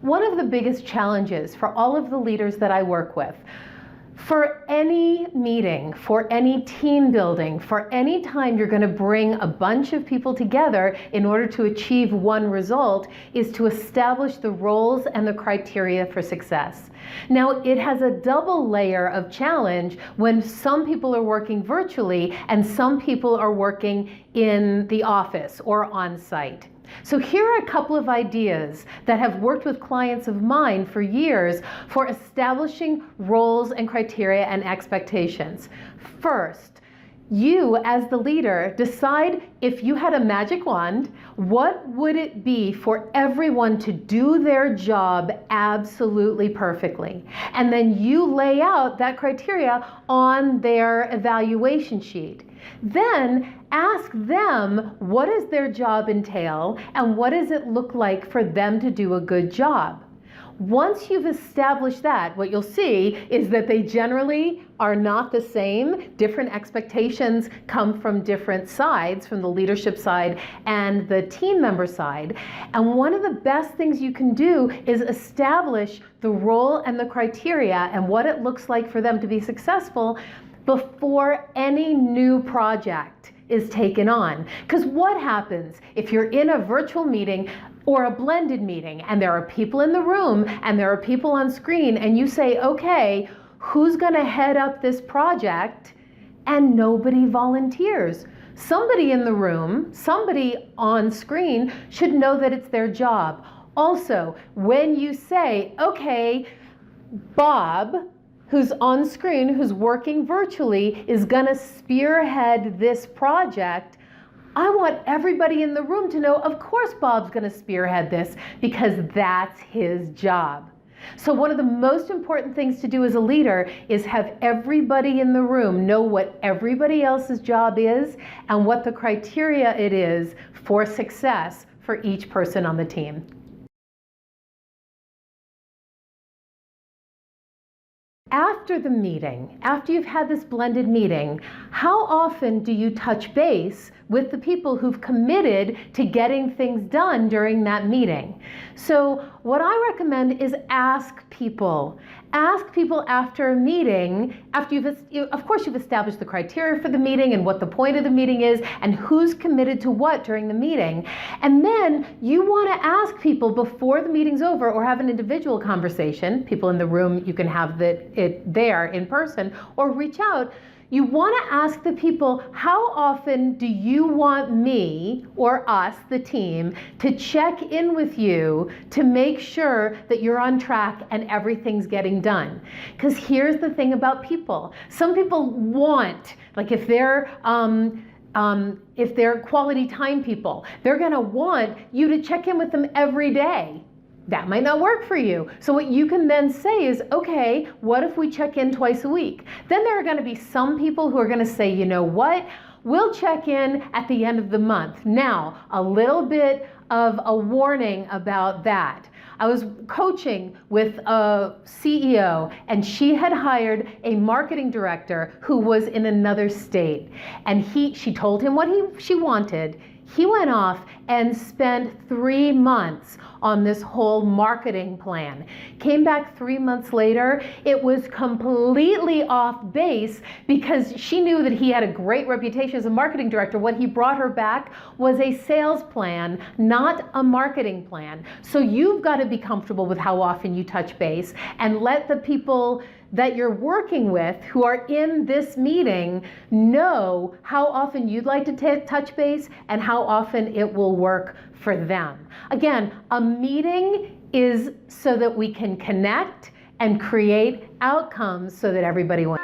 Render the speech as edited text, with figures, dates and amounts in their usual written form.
one of the biggest challenges for all of the leaders that I work with, for any meeting, for any team building, for any time you're going to bring a bunch of people together in order to achieve one result, is to establish the roles and the criteria for success. Now, it has a double layer of challenge when some people are working virtually and some people are working in the office or on site. So here are a couple of ideas that have worked with clients of mine for years for establishing roles and criteria and expectations. First, you as the leader decide, if you had a magic wand, what would it be for everyone to do their job absolutely perfectly? And then you lay out that criteria on their evaluation sheet. Then ask them, what does their job entail and what does it look like for them to do a good job? Once you've established that, what you'll see is that they generally are not the same. Different expectations come from different sides, from the leadership side and the team member side. And one of the best things you can do is establish the role and the criteria and what it looks like for them to be successful before any new project is taken on. Because what happens if you're in a virtual meeting or a blended meeting and there are people in the room and there are people on screen and you say, okay, who's gonna head up this project? And nobody volunteers. Somebody in the room, somebody on screen should know that it's their job. Also, when you say, okay, Bob, who's on screen, who's working virtually, is gonna spearhead this project, I want everybody in the room to know, of course Bob's gonna spearhead this because that's his job. So one of the most important things to do as a leader is have everybody in the room know what everybody else's job is and what the criteria it is for success for each person on the team. After the meeting, after you've had this blended meeting, how often do you touch base with the people who've committed to getting things done during that meeting? So what I recommend is ask people. Ask people after a meeting, after of course you've established the criteria for the meeting and what the point of the meeting is and who's committed to what during the meeting. And then you want to ask people before the meeting's over or have an individual conversation. People in the room, you can have it there in person or reach out. You want to ask the people, how often do you want me or us, the team, to check in with you to make sure that you're on track and everything's getting done? Because here's the thing about people. Some people want, like if they're quality time people, they're going to want you to check in with them every day. That might not work for you. So what you can then say is, okay, what if we check in twice a week? Then there are going to be some people who are going to say, you know what? We'll check in at the end of the month. Now, a little bit of a warning about that. I was coaching with a CEO and she had hired a marketing director who was in another state. And she told him what she wanted. He went off and spent 3 months on this whole marketing plan. Came back 3 months later, it was completely off base because she knew that he had a great reputation as a marketing director. What he brought her back was a sales plan, not a marketing plan. So you've got to be comfortable with how often you touch base and let the people that you're working with who are in this meeting know how often you'd like to touch base and how often it will work for them. Again, a meeting is so that we can connect and create outcomes so that everybody wins.